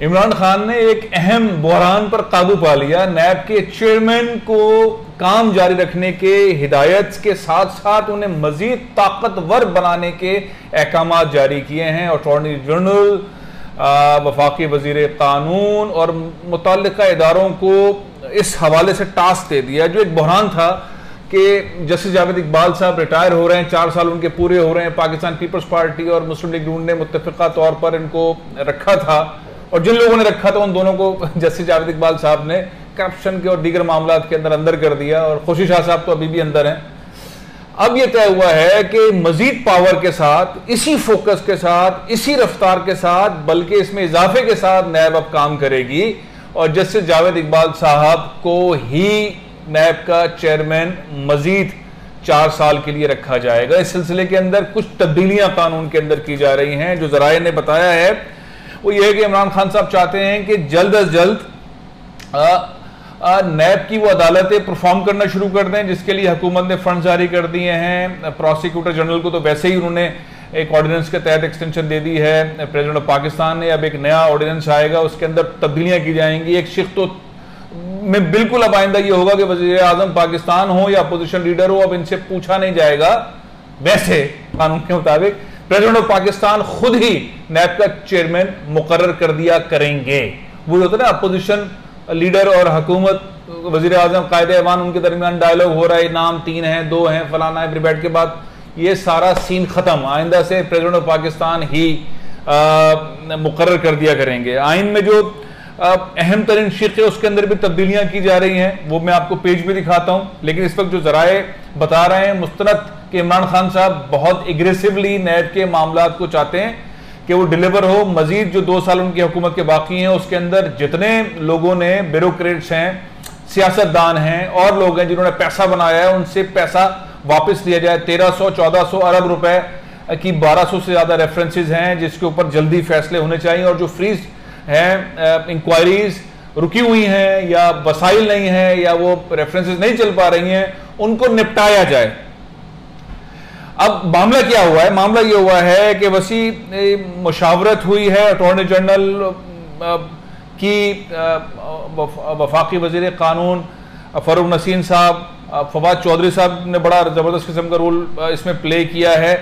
इमरान खान ने एक अहम बहरान पर काबू पा लिया। नैब के चेयरमैन को काम जारी रखने के हिदायत के साथ साथ उन्हें मजीद ताकतवर बनाने के अहकाम जारी किए हैं। अटॉर्नी जनरल, वफाकी वजीर कानून और मुतल्लिका इदारों को इस हवाले से टास्क दे दिया। जो एक बहरान था कि जस्टिस जावेद इकबाल साहब रिटायर हो रहे हैं, 4 साल उनके पूरे हो रहे हैं, पाकिस्तान पीपल्स पार्टी और मुस्लिम लीग नून ने मुत्तफिका तौर पर इनको रखा था और जिन लोगों ने रखा था उन दोनों को जस्टिस जावेद इकबाल साहब ने करप्शन के और दीगर मामला के अंदर कर दिया और खुशी शाह साहब तो अभी भी अंदर हैं। अब यह तय हुआ है कि मजीद पावर के साथ, इसी फोकस के साथ, इसी रफ्तार के साथ, बल्कि इसमें इजाफे के साथ नैब अब काम करेगी और जस्टिस जावेद इकबाल साहब को ही नैब का चेयरमैन मजीद 4 साल के लिए रखा जाएगा। इस सिलसिले के अंदर कुछ तब्दीलियां कानून के अंदर की जा रही हैं। जो जराये ने बताया है वो ये है कि इमरान खान साहब चाहते हैं कि जल्द अज जल्द नैब की वो अदालतें परफॉर्म करना शुरू कर दें, जिसके लिए हुकूमत ने फंड जारी कर दिए हैं। प्रोसिक्यूटर जनरल को तो वैसे ही उन्होंने एक ऑर्डिनेंस के तहत एक्सटेंशन दे दी है प्रेसिडेंट ऑफ पाकिस्तान ने। अब एक नया ऑर्डिनेंस आएगा, उसके अंदर तब्दीलियां की जाएंगी। एक शिक तो में बिल्कुल अब आइंदा ये होगा कि वज़ीर आज़म पाकिस्तान हो या अपोजिशन लीडर हो, अब इनसे पूछा नहीं जाएगा। वैसे कानून के मुताबिक प्रेसिडेंट ऑफ पाकिस्तान खुद ही नैब का चेयरमैन मुकर्रर कर दिया करेंगे। वो जो होता है ना, अपोजिशन लीडर और हुकूमत, वज़ीर आज़म, कायदे-ए-ईमान, उनके दरमियान डायलॉग हो रहा है, नाम 3 हैं, 2 हैं, फलाना है, फिर बैठ के बाद ये सारा सीन खत्म। आइंदा से प्रेसिडेंट ऑफ पाकिस्तान ही मुकर्रर कर दिया करेंगे। आइन में जो अहम तरीन शिक है उसके अंदर भी तब्दीलियां की जा रही हैं, वो मैं आपको पेज में दिखाता हूं। लेकिन इस वक्त जो जराए बता रहे हैं मुस्तनद कि इमरान खान साहब बहुत एग्रेसिवली नैब के मामलात को चाहते हैं कि वो डिलीवर हो। मजीद जो 2 साल उनकी हुकूमत के बाकी हैं उसके अंदर जितने लोगों ने, ब्यूरोक्रेट्स हैं, सियासतदान हैं और लोग हैं जिन्होंने पैसा बनाया है, उनसे पैसा वापस लिया जाए। 1300-1400 अरब रुपए की 1200 से ज्यादा रेफरेंसेज हैं जिसके ऊपर जल्दी फैसले होने चाहिए और जो फ्रीज हैं, इंक्वायरीज रुकी हुई हैं या वसाइल नहीं है या वो रेफरेंसेस नहीं चल पा रही हैं, उनको निपटाया जाए। अब मामला क्या हुआ है? मामला ये हुआ है कि वसी मुशावरत हुई है अटॉर्नी जनरल की वफाकी वजीर कानून फरूक नसीम साहब, फवाद चौधरी साहब ने बड़ा ज़बरदस्त किस्म का रोल इसमें प्ले किया है।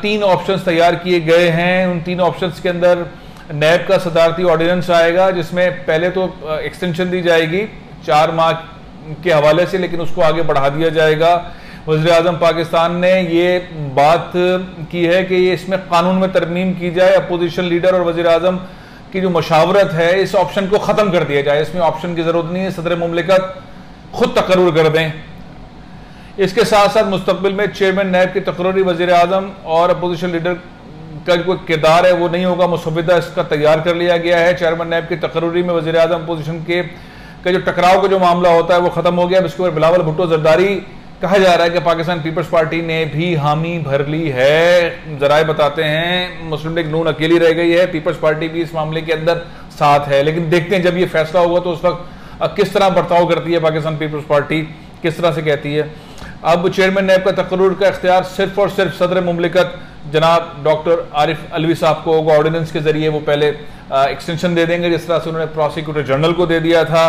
3 ऑप्शंस तैयार किए गए हैं। उन 3 ऑप्शंस के अंदर नैब का सदारती ऑर्डिनेंस आएगा जिसमें पहले तो एक्सटेंशन दी जाएगी 4 माह के हवाले से, लेकिन उसको आगे बढ़ा दिया जाएगा। वज़ीर आज़म पाकिस्तान ने ये बात की है कि ये इसमें कानून में तरमीम की जाए, अपोजिशन लीडर और वज़ीर आज़म की जो मशावरत है इस ऑप्शन को ख़त्म कर दिया जाए। इसमें ऑप्शन की ज़रूरत नहीं है, सदर मुमलिकत खुद तकर्रुर कर दें। इसके साथ साथ मुस्तकबिल में चेयरमैन नैब की तकर्रुरी वज़ीर आज़म और अपोजिशन लीडर का जो किरदार है वो नहीं होगा, मुसविदा इसका तैयार कर लिया गया है। चेयरमैन नैब की तकर्रुरी में वज़ीर आज़म अपोजिशन के जो टकराव का जो मामला होता है वो ख़त्म हो गया। इसके ऊपर बिलावल भुट्टो जरदारी कहा जा रहा है कि पाकिस्तान पीपल्स पार्टी ने भी हामी भर ली है। जराए बताते हैं मुस्लिम लीग नून अकेली रह गई है, पीपल्स पार्टी भी इस मामले के अंदर साथ है। लेकिन देखते हैं जब ये फैसला होगा तो उस वक्त किस तरह बर्ताव करती है पाकिस्तान पीपल्स पार्टी, किस तरह से कहती है। अब चेयरमैन नैब का तकर्रुर का इख्तियार सिर्फ और सिर्फ सदर मुमलिकत जनाब डॉक्टर आरिफ अलवी साहब को होगा। ऑर्डिनेंस के जरिए वो पहले एक्सटेंशन दे देंगे जिस तरह से उन्होंने प्रोसिक्यूटर जनरल को दे दिया था,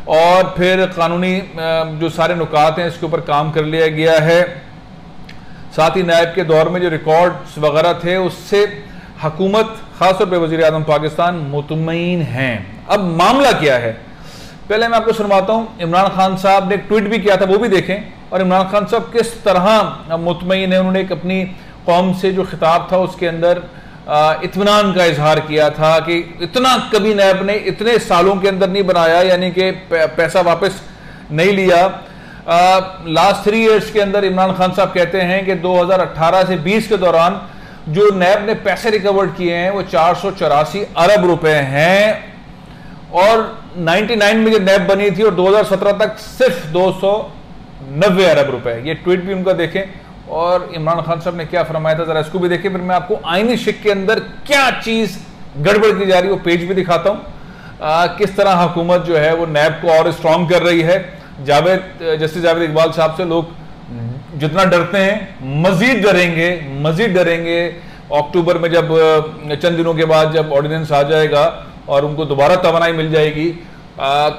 और फिर कानूनी जो सारे नुकात हैं इसके ऊपर काम कर लिया गया है। साथ ही नायब के दौर में जो रिकॉर्ड्स वगैरह थे उससे हुकूमत खासतौर पर वज़ीर आज़म पाकिस्तान मुतमईन हैं। अब मामला क्या है पहले मैं आपको सुनवाता हूँ। इमरान खान साहब ने एक ट्वीट भी किया था, वो भी देखें, और इमरान खान साहब किस तरह मुतमईन है। उन्होंने एक अपनी कौम से जो खिताब था उसके अंदर इत्मीनान का इजहार किया था कि इतना कभी नैब ने इतने सालों के अंदर नहीं बनाया, यानी कि पैसा वापस नहीं लिया। लास्ट 3 ईयर्स के अंदर इमरान खान साहब कहते हैं कि 2018 से 20 के दौरान जो नैब ने पैसे रिकवर्ड किए हैं वो 484 अरब रुपए हैं, और 99 में जो नैब बनी थी और 2017 तक सिर्फ 290 अरब रुपए। ये ट्वीट भी उनका देखें और इमरान खान साहब ने क्या फरमाया था जरा इसको भी देखें। फिर मैं आपको आईनी शिक के अंदर क्या चीज गड़बड़ की जा रही है वो पेज भी दिखाता हूं। किस तरह हुकूमत जो है वो नैब को और स्ट्रांग कर रही है। जस्टिस जावेद इकबाल साहब से लोग जितना डरते हैं मजीद डरेंगे। अक्टूबर में जब चंद दिनों के बाद जब ऑर्डिनेंस आ जाएगा और उनको दोबारा तवानाई मिल जाएगी,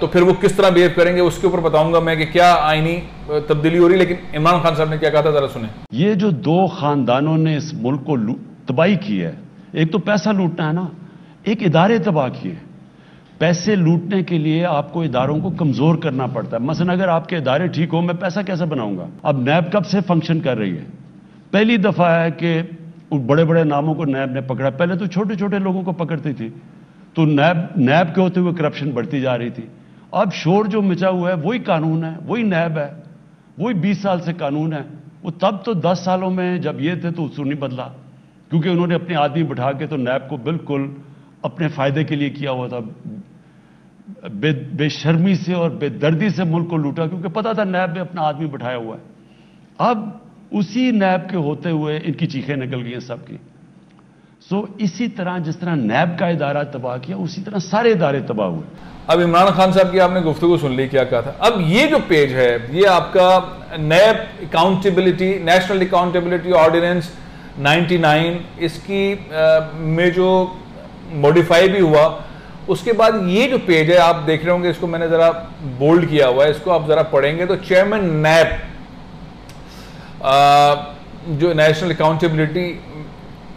तो फिर वो किस तरह बिहेव करेंगे उसके ऊपर बताऊंगा मैं कि क्या आईनी तब्दीली हो रही है। लेकिन इमरान खान साहब ने क्या कहा था, जरा सुने। ये जो दो खानदानों ने इस मुल्क को तबाही की है, एक तो पैसा लूटना है ना, एक इदारे तबाह किए। पैसे लूटने के लिए आपको इदारों को कमजोर करना पड़ता है। मसलन अगर आपके इदारे ठीक हो, मैं पैसा कैसे बनाऊंगा? अब नैब कब से फंक्शन कर रही है? पहली दफा है कि बड़े बड़े नामों को नैब ने पकड़ा। पहले तो छोटे छोटे लोगों को पकड़ती थी, तो नैब के होते हुए करप्शन बढ़ती जा रही थी। अब शोर जो मचा हुआ है वही कानून है, वही नैब है, वही 20 साल से कानून है। वो तब तो 10 सालों में जब ये थे तो उसको नहीं बदला, क्योंकि उन्होंने अपने आदमी बिठा के तो नैब को बिल्कुल अपने फायदे के लिए किया हुआ था। बेशर्मी से और बेदर्दी से मुल्क को लूटा, क्योंकि पता था नैब में अपना आदमी बिठाया हुआ है। अब उसी नैब के होते हुए इनकी चीखें निकल गई हैं सबकी। इसी तरह जिस तरह नैब का इदारा तबाह किया, उसी तरह सारे इदारे तबाह हुए। अब इमरान खान साहब की आपने गुफ्तगू सुन ली, क्या कहा था। अब ये जो पेज है, ये आपका नैब अकाउंटेबिलिटी, नेशनल अकाउंटेबिलिटी ऑर्डिनेंस 99, इसकी में जो मॉडिफाई भी हुआ, उसके बाद ये जो पेज है आप देख रहे होंगे, इसको मैंने जरा बोल्ड किया हुआ है, इसको आप जरा पढ़ेंगे तो चेयरमैन नैब, जो नेशनल अकाउंटेबिलिटी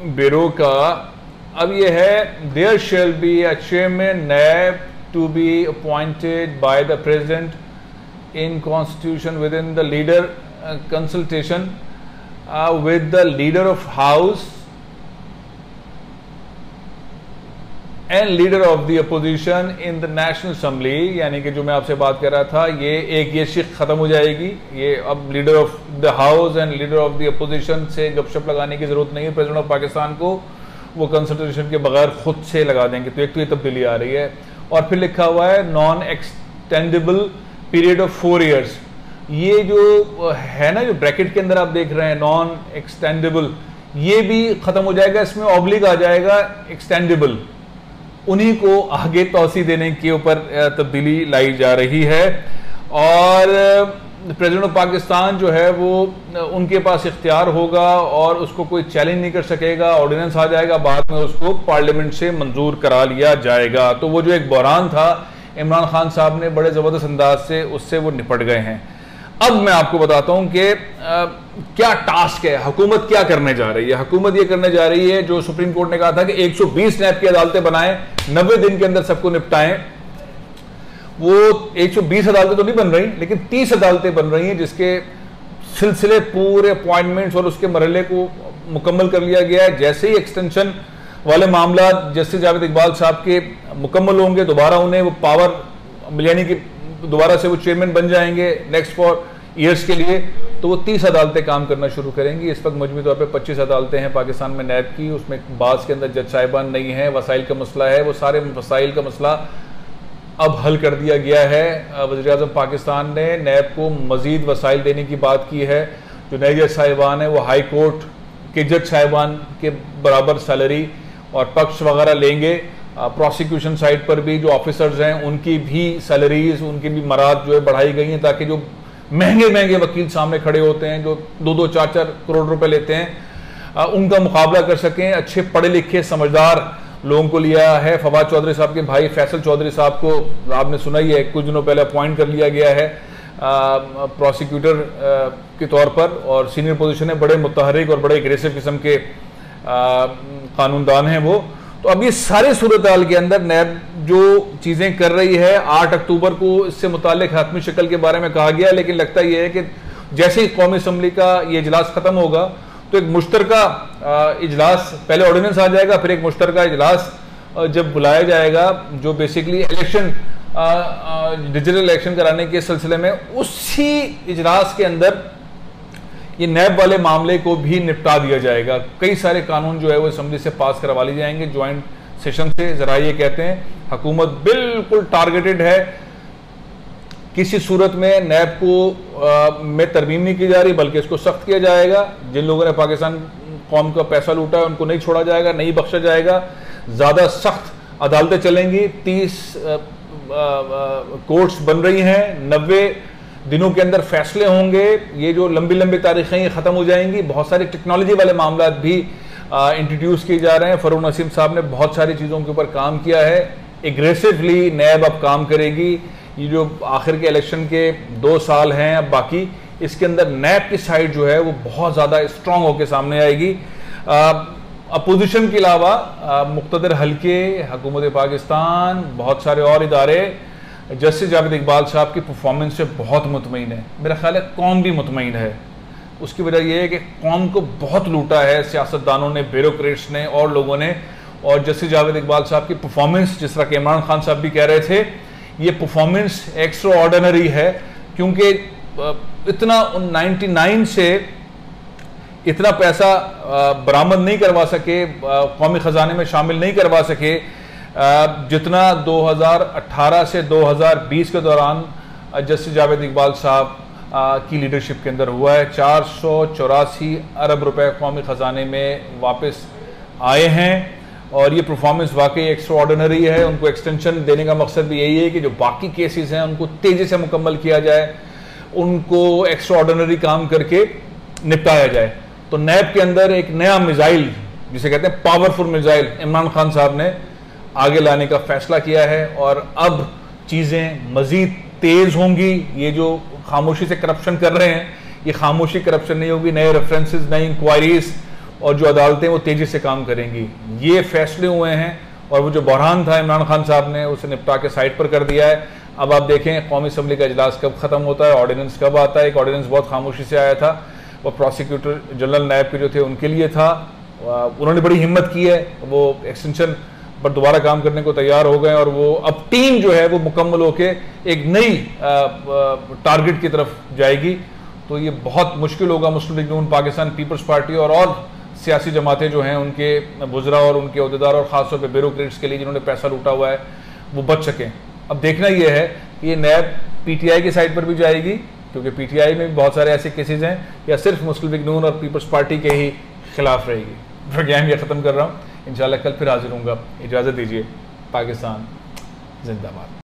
ब्यूरो का, अब ये है, there shall be a chairman NAB to be appointed by the president in constitution with in the leader consultation with the leader of house and leader of the opposition in the national assembly. यानी कि जो मैं आपसे बात कर रहा था, ये शिक खत्म हो जाएगी। ये अब leader of the house and leader of the opposition से गपशप लगाने की जरूरत नहीं है प्रेसिडेंट ऑफ पाकिस्तान को, वो कंसल्टेशन के बगैर खुद से लगा देंगे। तो एक तो ये तब्दीली आ रही है। और फिर लिखा हुआ है non extendable period of 4 years. ये जो है ना, जो ब्रैकेट के अंदर आप देख रहे हैं नॉन एक्सटेंडेबल, ये भी खत्म हो जाएगा। इसमें ऑब्लिक आ जाएगा एक्सटेंडेबल, उन्हीं को आगे तौसी देने के ऊपर तब्दीली लाई जा रही है। और प्रेसिडेंट ऑफ पाकिस्तान जो है वो, उनके पास इख्तियार होगा और उसको कोई चैलेंज नहीं कर सकेगा। ऑर्डिनेंस आ जाएगा, बाद में उसको पार्लियामेंट से मंजूर करा लिया जाएगा। तो वो जो एक बहरान था, इमरान खान साहब ने बड़े ज़बरदस्त अंदाज से उससे वो निपट गए हैं। अब मैं आपको बताता हूं कि क्या टास्क है, हुकूमत क्या करने जा रही है। हुकूमत ये करने जा रही है जो सुप्रीम कोर्ट ने कहा था कि 120 नैब की अदालतें बनाएं, 90 दिन के अंदर सबको निपटाएं। वो 120 अदालतें तो नहीं बन रही, लेकिन 30 अदालतें बन रही हैं, जिसके सिलसिले पूरे अपॉइंटमेंट्स और उसके मरहले को मुकम्मल कर लिया गया है। जैसे ही एक्सटेंशन वाले मामला जस्टिस जावेद इकबाल साहब के मुकम्मल होंगे, दोबारा उन्हें वो पावर मिल, यानी कि दोबारा से वो चेयरमैन बन जाएंगे नेक्स्ट 4 ईयर्स के लिए, तो वो 30 अदालतें काम करना शुरू करेंगी। इस वक्त मजमूई तौर पे 25 अदालतें हैं पाकिस्तान में नैब की, उसमें बाज़ के अंदर जज साहिबान नहीं है, वसाइल का मसला है, वो सारे वसाइल का मसला अब हल कर दिया गया है। वज़ीर-ए-आज़म पाकिस्तान ने नैब को मज़ीद वसाइल देने की बात की है। जो नए जज साहिबान हैं वो हाई कोर्ट के जज साहिबान के बराबर सैलरी और पक्ष वगैरह लेंगे। प्रोसिक्यूशन साइड पर भी जो ऑफिसर्स हैं उनकी भी सैलरीज, उनकी भी मराद जो है बढ़ाई गई हैं, ताकि जो महंगे महंगे वकील सामने खड़े होते हैं जो 2-2, 4-4 करोड़ रुपए लेते हैं, उनका मुकाबला कर सकें। अच्छे पढ़े लिखे समझदार लोगों को लिया है। फवाद चौधरी साहब के भाई फैसल चौधरी साहब को आपने सुना ही है, कुछ दिनों पहले अपॉइंट कर लिया गया है प्रोसिक्यूटर के तौर पर, और सीनियर पोजीशन है। बड़े मुतहरिक और बड़े एग्रेसिव किस्म के कानूनदान हैं वो। तो अब ये सारी सूरत हाल के अंदर नैब जो चीज़ें कर रही है, 8 अक्टूबर को इससे मुताल्लिक हतमी शक्ल के बारे में कहा गया, लेकिन लगता यह है कि जैसे ही कौमी असम्बली का ये इजलास खत्म होगा तो एक मुश्तरका इजलास, पहले ऑर्डिनेंस आ जाएगा, फिर एक मुश्तरका इजलास जब बुलाया जाएगा जो बेसिकली इलेक्शन, डिजिटल इलेक्शन कराने के सिलसिले में, उसी इजलास के अंदर ये नैब वाले मामले को भी निपटा दिया जाएगा। कई सारे कानून जो है वो असम्बली से पास करवा लिए जाएंगे ज्वाइंट सेशन से। जरा ये कहते हैं हुकूमत बिल्कुल टारगेटेड है, किसी सूरत में नैब को में तरमीम नहीं की जा रही, बल्कि इसको सख्त किया जाएगा। जिन लोगों ने पाकिस्तान कौम का पैसा लूटा है उनको नहीं छोड़ा जाएगा, नहीं बख्शा जाएगा। ज़्यादा सख्त अदालतें चलेंगी, 30 कोर्ट्स बन रही हैं, 90 दिनों के अंदर फैसले होंगे। ये जो लंबी लंबी तारीखें ख़त्म हो जाएंगी। बहुत सारी टेक्नोलॉजी वाले मामला भी इंट्रोड्यूस किए जा रहे हैं। फरूक नसीम साहब ने बहुत सारी चीज़ों के ऊपर काम किया है। एग्रेसिवली नैब अब काम करेगी। ये जो आखिर के इलेक्शन के 2 साल हैं अब बाकी, इसके अंदर नैब की साइड जो है वो बहुत ज़्यादा स्ट्रांग होकर सामने आएगी। अपोजिशन के अलावा मुक़्तदर हल्के, हुकूमत पाकिस्तान, बहुत सारे और इदारे जस्टिस जावेद इकबाल साहब की परफॉर्मेंस से बहुत मुतमईन है। मेरा ख्याल है कौम भी मुतमईन है। उसकी वजह यह है कि कौम को बहुत लूटा है सियासतदानों ने, ब्यूरोक्रेट्स ने और लोगों ने। और जस्टिस जावेद इकबाल साहब की परफॉर्मेंस, जिस तरह के इमरान खान साहब भी कह रहे थे, ये परफॉर्मेंस एक्स्ट्रा ऑर्डिनरी है, क्योंकि इतना 99 से इतना पैसा बरामद नहीं करवा सके, कौमी ख़जाने में शामिल नहीं करवा सके जितना 2018 से 2020 के दौरान जस्टिस जावेद इकबाल साहब की लीडरशिप के अंदर हुआ है। 484 अरब रुपए कौमी ख़जाने में वापस आए हैं और ये परफॉर्मेंस वाकई एक्स्ट्रा ऑर्डिनरी है। उनको एक्सटेंशन देने का मकसद भी यही है कि जो बाकी केसेस हैं उनको तेज़ी से मुकम्मल किया जाए, उनको एक्स्ट्रा ऑर्डिनरी काम करके निपटाया जाए। तो नैब के अंदर एक नया मिसाइल, जिसे कहते हैं पावरफुल मिसाइल, इमरान खान साहब ने आगे लाने का फैसला किया है और अब चीज़ें मज़ीद तेज़ होंगी। ये जो खामोशी से करप्शन कर रहे हैं, ये खामोशी करप्शन नहीं होगी। नए रेफरेंसेस, नई इंक्वायरीज और जो अदालतें वो तेज़ी से काम करेंगी। ये फैसले हुए हैं और वो जो बहरान था इमरान खान साहब ने उसे निपटा के साइड पर कर दिया है। अब आप देखें कौमी असम्बली का इजलास कब ख़त्म होता है, ऑर्डिनेंस कब आता है। एक ऑर्डिनेंस बहुत खामोशी से आया था, वो प्रोसिक्यूटर जनरल नैब के जो थे उनके लिए था। उन्होंने बड़ी हिम्मत की है, वो एक्सटेंशन पर दोबारा काम करने को तैयार हो गए और वो अब टीम जो है वो मुकम्मल होके एक नई टारगेट की तरफ जाएगी। तो ये बहुत मुश्किल होगा मुस्लिम लीग नून, पाकिस्तान पीपल्स पार्टी और सियासी जमातें जो हैं उनके बुज़रा और उनके अहदेदार और ख़ासतौर पर ब्यूरोक्रेट्स के लिए जिन्होंने पैसा लूटा हुआ है वो बच सकें। अब देखना यह है कि ये नैब PTI की साइड पर भी जाएगी, क्योंकि PTI में भी बहुत सारे ऐसे केसेज हैं, या सिर्फ मुस्लिम लीग नून और पीपल्स पार्टी के ही खिलाफ रहेगी। प्रोग्राम ये ख़त्म कर रहा हूँ, इंशाल्लाह कल फिर हाजिर होऊंगा। इजाज़त दीजिए। पाकिस्तान जिंदाबाद।